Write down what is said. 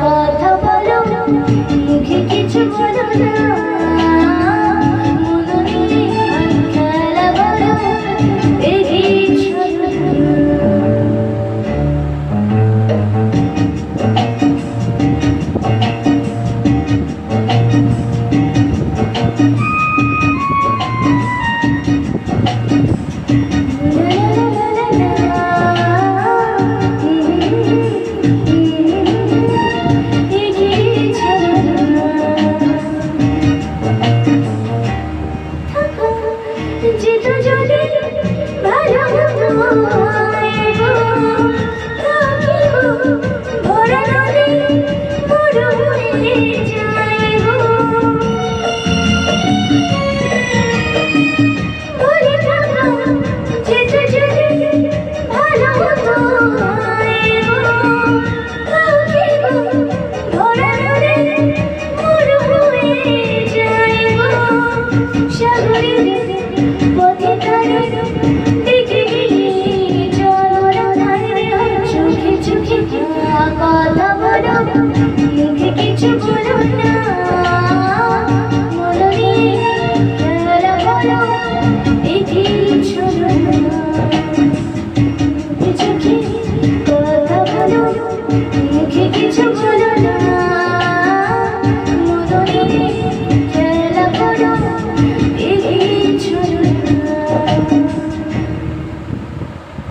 কথা বলো মুখে কিছু বলো না মন নিয়ে খেলা বলো এগিয়ে চলো যেটা যদি ভালো হতো ভরা নদী বড় হয়ে যাইব বলে থাকা যেটা যদি ভালো হতো ভরা নদী বড় হয়ে যাইব সাগরের পথে তারে দেখে গিয়ে চলো না চোখে চোখে কথা বলো